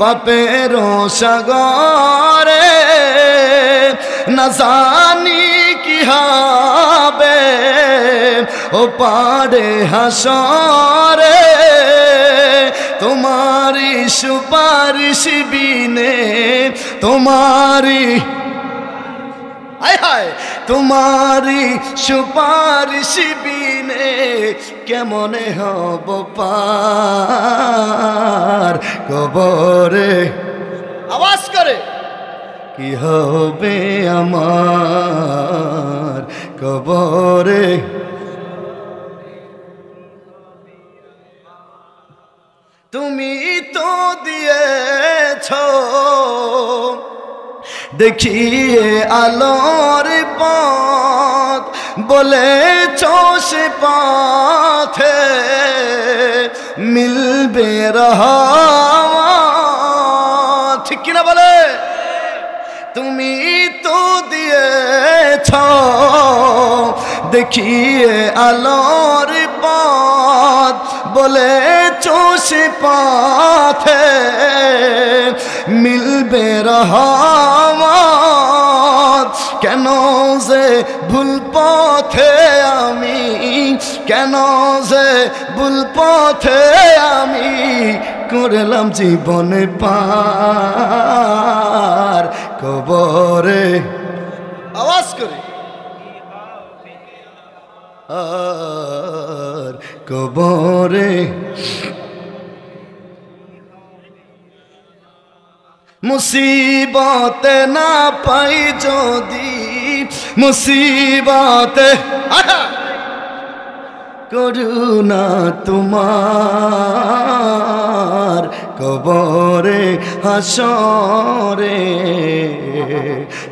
পাপের সাগরে, না জানি কি হবে ও পারে হাসরে, তোমারি সুপারিশ বিনে, তোমারি হায় হায় তোমারি সুপারিশ বিনে কেমনে হব পার কবরে। আওয়াজ করে কি হবে আমার কবরে। তুমি তো দিয়েছ দেখিয়ে আলোর পথ, বলেছ সে পথে মিলবে রহমত। ঠিক কিনা বলে? তুমি তো দিয়েছ দেখিয়ে আলোর পথ, বলেছ সে পথে মিলবে রহমত। কেন যে ভুল পথে আমি, কেন যে ভুল পথে আমি করলাম জীবনে পার কবরে। আওয়াজ করে আর কবরে। মুসিবতে না পাই যদি, মুসিবতে করুণা তোমার কবরে হাসরে,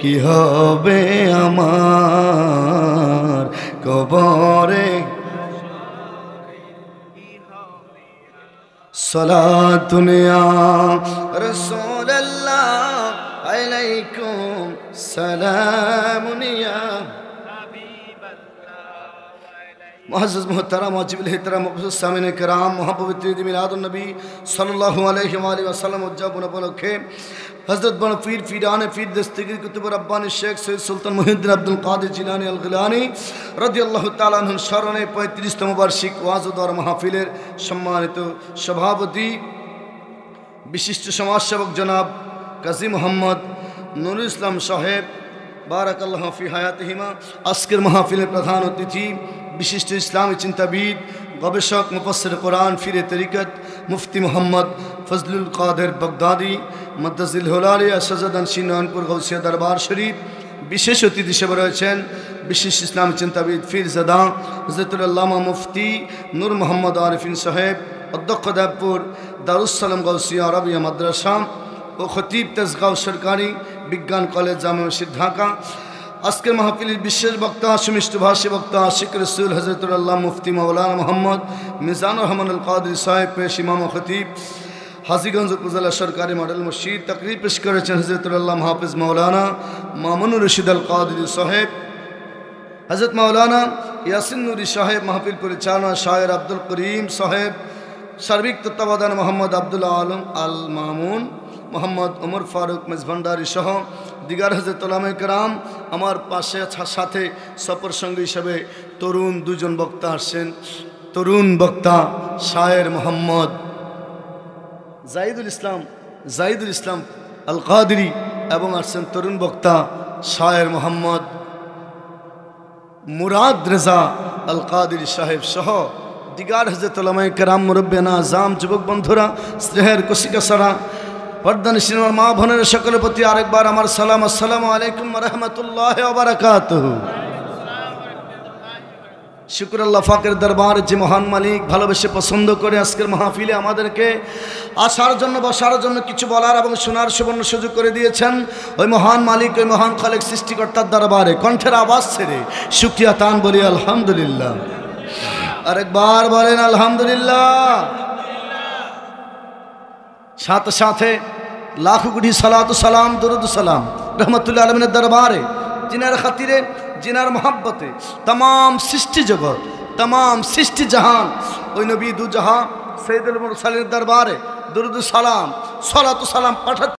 কি হবে আমার কবরে। সালাতুন ইয়া রাসূলুল্লাহ আলাইকুম সালামুন ইয়া मुअज़्ज़ज़ मुहतरम वाजिबुल एहतराम मुक़द्दस सामिन किराम मुहब्बत मिलादुन नबी सल्लल्लाहु अलैहि वसल्लम उज्जाबुन बलखे हज़रत बन पीर पीरान पीर दस्तगीर कुतुब रब्बानी शेख सैयद सुल्तान मुहिद्दीन अब्दुल कादिर जिलानी अल गिलानी রাদিয়াল্লাহু তাআলা আনহু স্মরণে 35তম বার্ষিক ওয়াজ ও দোয়া মাহফিলের সম্মানিত সভাপতি বিশিষ্ট সমাজসেবক জনাব কাজী মোহাম্মদ নুরুল ইসলাম সাহেব বারাকাল্লাহু ফি হায়াতিহিমা, আজকের মাহফিলের প্রধান অতিথি বিশিষ্ট ইসলামী চিন্তাবিদ গবেষক মুফাসসির কোরআন ফিরে তরিকত মুফতি মোহাম্মদ ফজলুল কাদের বাগদাদি মাদ্দাজিল হুলালি আশাজাদান শিনানপুর গৌসিয়া দরবার শরীফ। বিশেষ অতিথি হিসেবে রয়েছেন বিশিষ্ট ইসলামী চিন্তাবিদ ফিরজাদা হযরতুল আল্লামা মুফতি নূর মোহাম্মদ আরিফিন সাহেব, অধ্যক্ষ দেবপুর দারুস সালাম গৌসিয়া আরবিয়া মাদ্রাসা ও খতিব তেজগাঁও সরকারি বিজ্ঞান কলেজ জামে মসজিদ ঢাকা। আজকের মাহফিলের বিশেষ বক্তা সুমিষ্টভাষী বক্তা আশিক রসুল হযরতুল আল্লাহ মুফতি মাওলানা মোহাম্মদ মিজানুর রহমান আল কাদরি সাহেব পেশ ইমাম ও খতিব হাজীগঞ্জ উপজেলা সরকারি মডেল মসজিদ। তাকরীর পেশ করেছেন হযরতুল আল্লাহ হাফিজ মাওলানা মামুনুর রশিদ আল কাদরি সাহেব, হযরত মাওলানা ইয়াসিন নুরি সাহেব মাহফিল পরিচালনা শায়ের আব্দুল করিম সাহেব, সার্বিক তত্ত্বাবধান মোহাম্মদ আব্দুল্লাহ আলম আল মামুন, মোহাম্মদ ওমর ফারুক মেজভান্ডারি সহ দিগার হযরত উলামায়ে কেরাম। আমার পাশে সাথে সফর সঙ্গী হিসেবে তরুণ দুজন বক্তা আসছেন। তরুণ বক্তা শায়ের মোহাম্মদ জাহিদুল ইসলাম আল কাদরি এবং আসছেন তরুণ বক্তা শায়ের মোহাম্মদ মুরাদ রেজা আল কাদরি সাহেব সহ দিগার হযরত উলামায়ে কেরাম, মুরব্বিয়ানা আযাম, যুবক বন্ধুরা, স্নেহের কসিকাসারা পর্দানি সিনেমার মা বোনের সকলের প্রতি আরেকবার আমার সালাম। আসসালামু আলাইকুম ওয়া রাহমাতুল্লাহি ওয়া বারাকাতুহু। শুকর আল্লাহ ফাকের দরবার যে মহান মালিক ভালোবেসে পছন্দ করে আজকের মাহফিলে আমাদেরকে আসার জন্য বসার জন্য কিছু বলার এবং শোনার সুবর্ণ সুযোগ করে দিয়েছেন। ওই মহান মালিক, ওই মহান খালেক সৃষ্টিকর্তার দরবারে কণ্ঠের আওয়াজ ছেড়ে শুকরিয়া তান বলি আলহামদুলিল্লাহ। আরেকবার বলেন আলহামদুলিল্লাহ। সাথে সাথে লাখ কোটি সালাতু সালাম দরুদ সালাম রহমতুল্লাহ আলমিনের দরবারে, জিনার খাতিরে, জিনার মোহাব্বতে तमाम সৃষ্টি জগৎ, तमाम সৃষ্টি জাহান, ওই নবী দু জাহান সৈয়দুল মুরসালিনের দরবারে দুরুদ সালাম সালাতু সালাম পাঠাচ্ছি।